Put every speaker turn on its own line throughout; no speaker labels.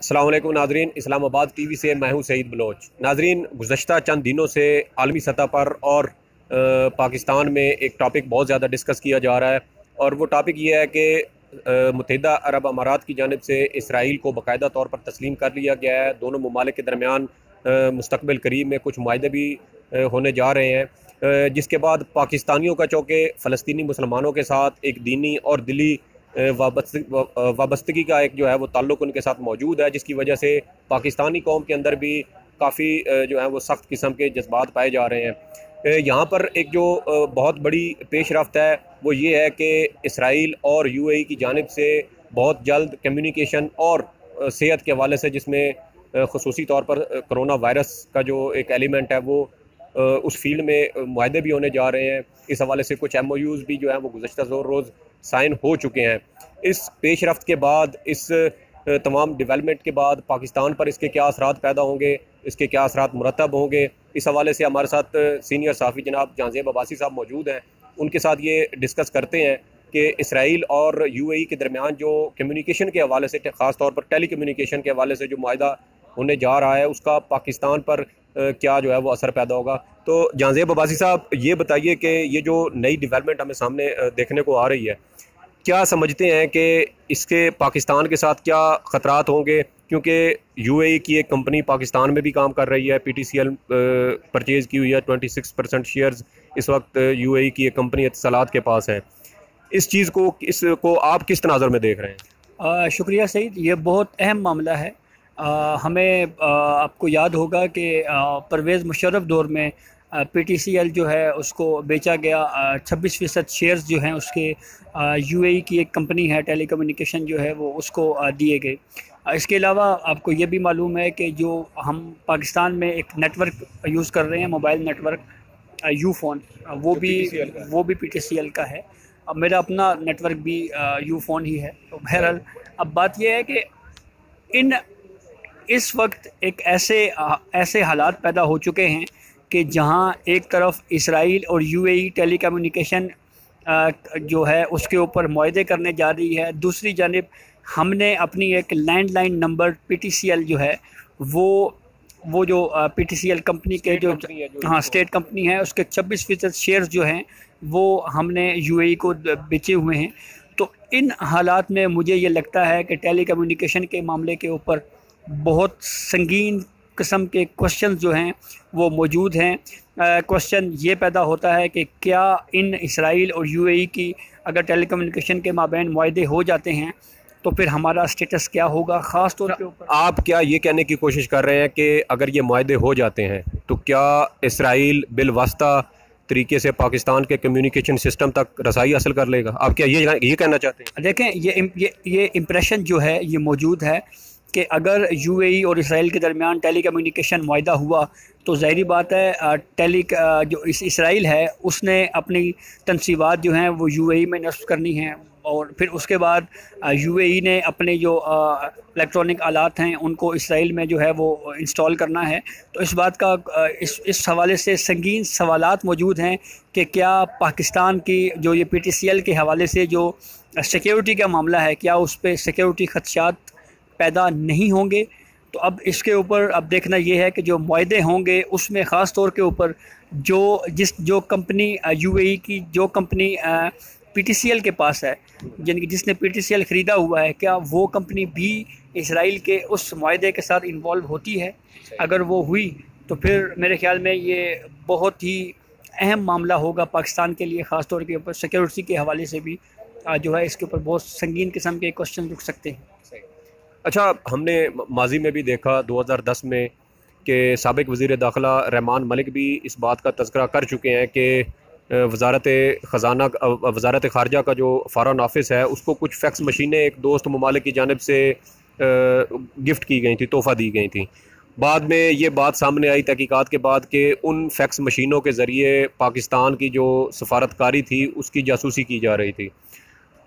अस्सलाम वालेकुम नाजरीन, इस्लामाबाद टीवी से मैं हूं सईद बलोच। नाजरीन, गुज़श्ता चंद दिनों से आलमी सतह पर और पाकिस्तान में एक टॉपिक बहुत ज़्यादा डिस्कस किया जा रहा है और वो टॉपिक ये है कि मुत्तहिदा अरब अमारात की जानिब से इसराइल को बाकायदा तौर पर तस्लीम कर लिया गया है। दोनों ममालिक के दरमियान मुस्तक़बिल करीब में कुछ मुआहदे भी होने जा रहे हैं, जिसके बाद पाकिस्तानियों का चौके फ़लस्तीनी मुसलमानों के साथ एक दीनी और दिली वाबस्तगी का एक जो है वो ताल्लुक़ उनके साथ मौजूद है, जिसकी वजह से पाकिस्तानी कौम के अंदर भी काफ़ी जो है वो सख्त किस्म के जज्बात पाए जा रहे हैं। यहाँ पर एक जो बहुत बड़ी पेशरफ्त है वो ये है कि इसराइल और यूएई की जानिब से बहुत जल्द कम्युनिकेशन और सेहत के हवाले से, जिसमें ख़ुसूसी तौर पर कोरोना वायरस का जो एक एलिमेंट है वो उस फील्ड में मुआहदे भी होने जा रहे हैं। इस हवाले से कुछ MOUs भी जो हैं वो गुज़श्ता रोज़ साइन हो चुके हैं। इस पेशरफ्त के बाद, इस तमाम डेवलपमेंट के बाद पाकिस्तान पर इसके क्या असरात पैदा होंगे, इसके क्या असरात मुरतब होंगे, इस हवाले से हमारे साथ सीनियर साफ़ी जनाब जहांज़ेब अब्बासी साहब मौजूद हैं। उनके साथ ये डिस्कस करते हैं कि इसराइल और यूएई के दरमियान जो कम्युनिकेशन के हवाले से, ख़ास तौर पर टेली कम्युनिकेशन के हवाले से जो मुआहदा होने जा रहा है, उसका पाकिस्तान पर क्या जो है वो असर पैदा होगा। तो जहांज़ेब अब्बासी साहब, ये बताइए कि ये जो नई डेवलपमेंट हमें सामने देखने को आ रही है, क्या समझते हैं कि इसके पाकिस्तान के साथ क्या ख़तरात होंगे? क्योंकि यूएई की एक कंपनी पाकिस्तान में भी काम कर रही है, PTCL परचेज़ की हुई है, 26% शेयर्स इस वक्त यूएई की एक कंपनी इत्तसालात के पास है। इस चीज़ को, इसको आप किस तनाज़ुर में देख रहे हैं?
शुक्रिया सईद, ये बहुत अहम मामला है। हमें आपको याद होगा कि परवेज़ मुशर्रफ दौर में PTCL जो है उसको बेचा गया। 26% शेयर्स जो हैं उसके यूएई की एक कंपनी है टेलीकम्युनिकेशन जो है वो उसको दिए गए। इसके अलावा आपको ये भी मालूम है कि जो हम पाकिस्तान में एक नेटवर्क यूज़ कर रहे हैं, मोबाइल नेटवर्क यूफ़ोन, वो भी PTCL का है। अब मेरा अपना नेटवर्क भी यूफ़ोन ही है। तो बहरहाल अब बात यह है कि इस वक्त एक ऐसे हालात पैदा हो चुके हैं कि जहां एक तरफ इसराइल और यूएई टेलीकम्युनिकेशन जो है उसके ऊपर मुआहदे करने जा रही है, दूसरी जानिब हमने अपनी एक लैंडलाइन नंबर PTCL जो है वो जो PTCL कंपनी के जो स्टेट कंपनी है उसके 26% शेयर्स जो हैं वो हमने यूएई को बेचे हुए हैं। तो इन हालात में मुझे ये लगता है कि टेलीकम्युनिकेशन के मामले के ऊपर बहुत संगीन किस्म के क्वेश्चन जो हैं वो मौजूद हैं। क्वेश्चन ये पैदा होता है कि क्या इन इसराइल और यूएई की अगर टेलीकम्युनिकेशन के माबैन मुआहदे हो जाते हैं तो फिर हमारा स्टेटस क्या होगा, ख़ास तौर पे ऊपर।
आप क्या ये कहने की कोशिश कर रहे हैं कि अगर ये मुआहदे हो जाते हैं तो क्या इसराइल बिलवास्ता तरीके से पाकिस्तान के कम्युनिकेशन सिस्टम तक रसाई हासिल कर लेगा? आप क्या ये कहना चाहते हैं?
देखें, ये इम्प्रेशन जो है ये मौजूद है कि अगर यूएई और इसराइल के दरमियान टेलीकम्युनिकेशन मुआहदा हुआ तो ज़ाहिरी बात है जो इसराइल है उसने अपनी तनसीबात जो हैं वो यूएई में नस्ब करनी हैं और फिर उसके बाद यूएई ने अपने जो इलेक्ट्रॉनिक आलात हैं उनको इसराइल में जो है वो इंस्टॉल करना है। तो इस बात का इस हवाले से संगीन सवालात मौजूद हैं कि क्या पाकिस्तान की जो ये PTCL के हवाले से जो सिक्योरिटी का मामला है, क्या उस पर सिक्योरिटी खदशात पैदा नहीं होंगे। तो अब इसके ऊपर अब देखना यह है कि जो मुआहदे होंगे उसमें ख़ास तौर के ऊपर जो कंपनी यूएई की जो कंपनी PTCL के पास है, जिसने PTCL ख़रीदा हुआ है, क्या वो कंपनी भी इसराइल के उस मुआहदे के साथ इन्वॉल्व होती है? अगर वो हुई तो फिर मेरे ख़्याल में ये बहुत ही अहम मामला होगा पाकिस्तान के लिए, ख़ास तौर के ऊपर सिक्योरिटी के हवाले से भी जो है इसके ऊपर बहुत संगीन किस्म के क्वेश्चन उठ सकते हैं।
अच्छा, हमने माजी में भी देखा 2010 में कि साबिक वज़ीर दाखिला रहमान मलिक भी इस बात का तज़किरा कर चुके हैं कि वज़ारत ख़ारजा का जो फ़ॉरेन ऑफिस है उसको कुछ फैक्स मशीनें एक दोस्त ममालिक की जानिब से गिफ्ट की गई थी, तोहफ़ा दी गई थी। बाद में ये बात सामने आई तहकीकात के बाद कि उन फैक्स मशीनों के ज़रिए पाकिस्तान की जो सफारतकारी थी उसकी जासूसी की जा रही थी।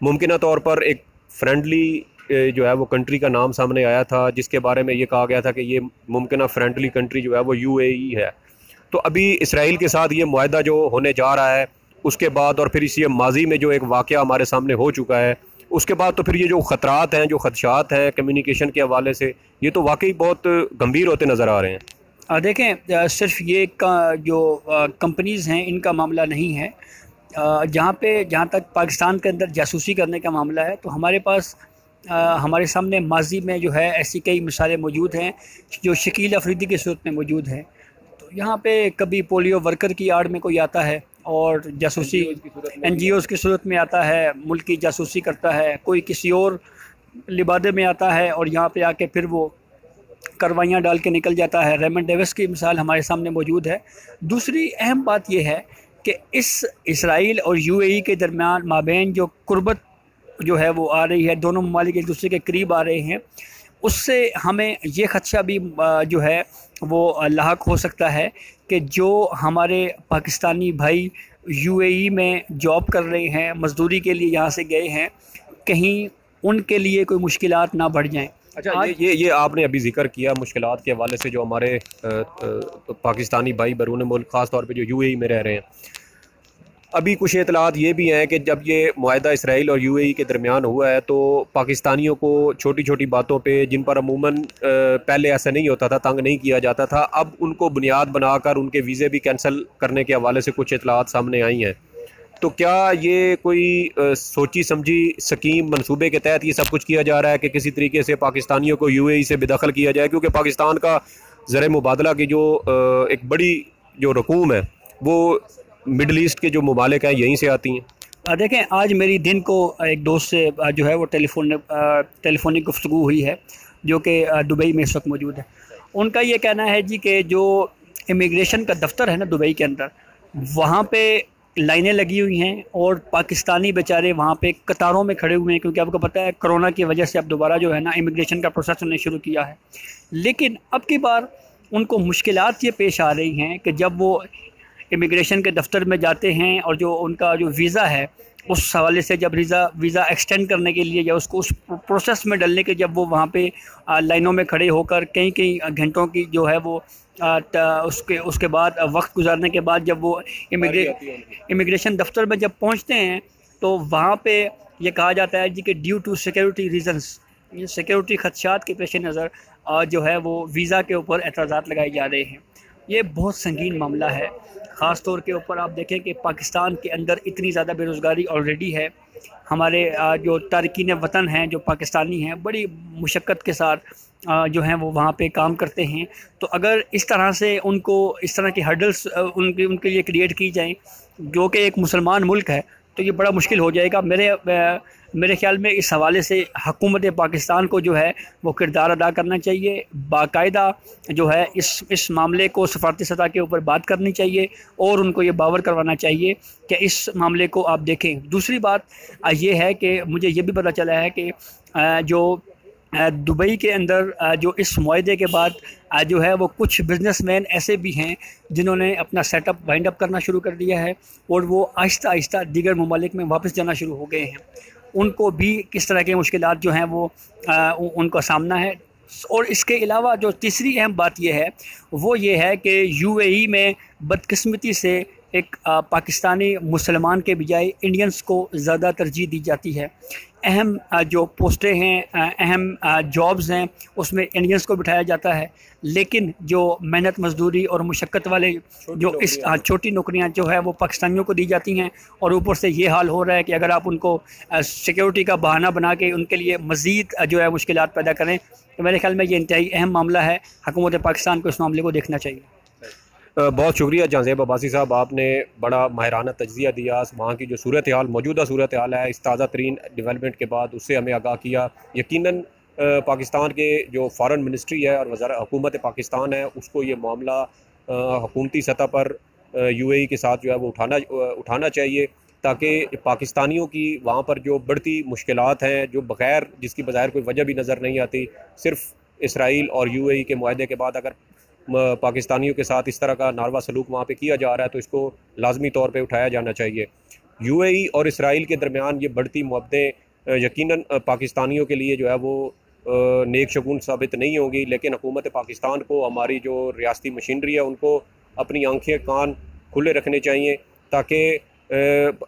मुमकिन तौर पर एक फ्रेंडली जो है वो कंट्री का नाम सामने आया था, जिसके बारे में ये कहा गया था कि ये मुमकिन फ्रेंडली कंट्री जो है वो यूएई है। तो अभी इसराइल के साथ ये मुआहदा जो होने जा रहा है उसके बाद और फिर इसी माजी में जो एक वाक़या हमारे सामने हो चुका है उसके बाद तो फिर ये जो ख़तरात हैं, जो खदशात हैं कम्युनिकेशन के हवाले से, ये तो वाकई बहुत गंभीर होते नज़र आ रहे हैं।
देखें, सिर्फ ये जो कंपनीज़ हैं इनका मामला नहीं है। जहाँ तक पाकिस्तान के अंदर जासूसी करने का मामला है, तो हमारे पास हमारे सामने माजी में जो है ऐसी कई मिसालें मौजूद हैं जो शकील अफरीदी की सूरत में मौजूद हैं। तो यहाँ पे कभी पोलियो वर्कर की आड़ में कोई आता है और जासूसी NGOs की सूरत में आता है, मुल्क की जासूसी करता है, कोई किसी और लिबादे में आता है और यहाँ पे आके फिर वो कार्रवाइयाँ डाल के निकल जाता है। रेमंड डेविस की मिसाल हमारे सामने मौजूद है। दूसरी अहम बात यह है कि इस इसराइल और UAE के दरमियान माबैन जो कुर्बत जो है वो आ रही है, दोनों ममालिक एक दूसरे के करीब आ रहे हैं, उससे हमें ये खदशा भी जो है वो लाहक हो सकता है कि जो हमारे पाकिस्तानी भाई UAE में जॉब कर रहे हैं, मज़दूरी के लिए यहाँ से गए हैं, कहीं उनके लिए कोई मुश्किलात ना बढ़ जाएं।
अच्छा, ये आपने अभी जिक्र किया मुश्किलात के हवाले से, जो हमारे पाकिस्तानी भाई बैरून मुल्क ख़ास तौर पे जो UAE में रह रहे हैं, अभी कुछ इतलात ये भी हैं कि जब ये मुआहदा इसराइल और UAE के दरमियान हुआ है तो पाकिस्तानियों को छोटी छोटी बातों पे, जिन पर अमूमन पहले ऐसा नहीं होता था, तंग नहीं किया जाता था, अब उनको बुनियाद बनाकर उनके वीज़े भी कैंसिल करने के हवाले से कुछ इतलात सामने आई हैं। तो क्या ये कोई सोची समझी स्कीम मनसूबे के तहत ये सब कुछ किया जा रहा है कि किसी तरीके से पाकिस्तानियों को UAE से बेदखल किया जाए? क्योंकि पाकिस्तान का ज़र मुबादला की जो एक बड़ी जो रकूम है वो मिडल ईस्ट के जो ममालिक हैं यहीं से आती हैं।
देखें, आज मेरी दिन को एक दोस्त से जो है वो टेलीफोनिक गुफ्तगू हुई है जो कि दुबई में इस वक्त मौजूद है। उनका ये कहना है जी कि जो इमिग्रेशन का दफ्तर है ना दुबई के अंदर, वहाँ पे लाइनें लगी हुई हैं और पाकिस्तानी बेचारे वहाँ पे कतारों में खड़े हुए हैं, क्योंकि आपको पता है कोरोना की वजह से अब दोबारा जो है ना इमिग्रेशन का प्रोसेस उन्होंने शुरू किया है। लेकिन अब की बार उनको मुश्किलात ये पेश आ रही हैं कि जब वो इमिग्रेशन के दफ्तर में जाते हैं और जो उनका जो वीज़ा है उस हवाले से जब वीज़ा एक्सटेंड करने के लिए या उसको उस प्रोसेस में डालने के जब वो वहाँ पे लाइनों में खड़े होकर कई घंटों की जो है वो उसके बाद वक्त गुजारने के बाद जब वो इमिग्रेशन दफ्तर में जब पहुँचते हैं तो वहाँ पे ये कहा जाता है जी कि ड्यू टू सिक्योरिटी रीज़न्स, ये सिक्योरिटी खदशात के पेश नज़र जो है वो वीज़ा के ऊपर एतराज़ात लगाए जा रहे हैं। ये बहुत संगीन मामला है। ख़ास तौर के ऊपर आप देखें कि पाकिस्तान के अंदर इतनी ज़्यादा बेरोज़गारी ऑलरेडी है। हमारे जो तारकीन वतन हैं, जो पाकिस्तानी हैं, बड़ी मुशक्क़त के साथ जो हैं वो वहाँ पे काम करते हैं। तो अगर इस तरह से उनको इस तरह की हर्डल्स उनके लिए क्रिएट की जाएँ, जो कि एक मुसलमान मुल्क है, तो ये बड़ा मुश्किल हो जाएगा। मेरे ख़्याल में इस हवाले से हुकूमत पाकिस्तान को जो है वो किरदार अदा करना चाहिए, बाकायदा जो है इस मामले को सफारती सतह के ऊपर बात करनी चाहिए और उनको ये बावर करवाना चाहिए कि इस मामले को आप देखें। दूसरी बात ये है कि मुझे ये भी पता चला है कि जो दुबई के अंदर जो इस मुआहदे के बाद जो है वो कुछ बिजनेसमैन ऐसे भी हैं जिन्होंने अपना सेटअप वाइंड अप करना शुरू कर दिया है और वो आहिस्ता आहिस्ता दीगर ममालिक में वापस जाना शुरू हो गए हैं। उनको भी किस तरह के मुश्किलात जो हैं वो उनका सामना है। और इसके अलावा जो तीसरी अहम बात ये है वो ये है कि UAE में बदकिस्मती से एक पाकिस्तानी मुसलमान के बजाय इंडियंस को ज़्यादा तरजीह दी जाती है। अहम जो पोस्टें हैं, अहम जॉब्स हैं, उसमें इंडियंस को बिठाया जाता है, लेकिन जो मेहनत मजदूरी और मुशक्क़त वाले जो इस छोटी नौकरियां जो है वो पाकिस्तानियों को दी जाती हैं। और ऊपर से ये हाल हो रहा है कि अगर आप उनको सिक्योरिटी का बहाना बना के उनके लिए मज़ीद जो है मुश्किलात पैदा करें, तो मेरे ख्याल में ये इंतहाई अहम मामला है। हुकूमत पाकिस्तान को इस मामले को देखना चाहिए।
बहुत शुक्रिया जहांज़ेब अब्बासी साहब, आपने बड़ा माहिराना तज्ज़िया दिया, वहाँ की जो सूरत हाल, मौजूदा सूरत हाल है, इस ताज़ा तरीन डेवलपमेंट के बाद उससे हमें आगाह किया। यकीनन पाकिस्तान के जो फ़ॉरेन मिनिस्ट्री है और वज़ारत हुकूमत पाकिस्तान है, उसको ये मामला हुकूमती सतह पर UAE के साथ जो है वो उठाना चाहिए, ताकि पाकिस्तानियों की वहाँ पर जो बढ़ती मुश्किलात हैं, जो बग़ैर जिसकी बज़ाहिर कोई वजह भी नज़र नहीं आती, सिर्फ़ इसराइल और UAE के मुआहदे के बाद अगर पाकिस्तानियों के साथ इस तरह का नारवा सलूक वहाँ पे किया जा रहा है तो इसको लाजमी तौर पे उठाया जाना चाहिए। UAE और इसराइल के दरमियान ये बढ़ती मुहब्बतें यकीनन पाकिस्तानियों के लिए जो है वो नेक शगुन साबित नहीं होंगी, लेकिन हुकूमत पाकिस्तान को, हमारी जो रियासती मशीनरी है, उनको अपनी आंखें कान खुले रखने चाहिए ताकि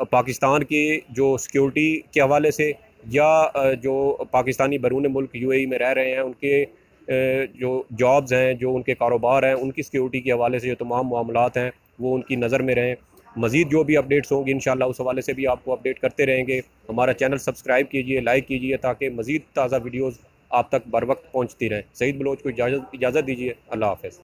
पाकिस्तान की जो सिक्योरिटी के हवाले से या जो पाकिस्तानी बैरून मुल्क यूएई में रह रहे हैं उनके जो जॉब्स हैं, जो उनके कारोबार हैं, उनकी सिक्योरिटी के हवाले से जो तमाम मामलात हैं वो उनकी नज़र में रहें। मज़ीद जो भी अपडेट्स होंगी इंशाल्लाह उस हवाले से भी आपको अपडेट करते रहेंगे। हमारा चैनल सब्सक्राइब कीजिए, लाइक कीजिए ताकि मज़ीद ताज़ा वीडियोज़ आप तक बर वक्त पहुँचती रहें। सईद बलोच को इजाज़त दीजिए। अल्लाह हाफ़िज़।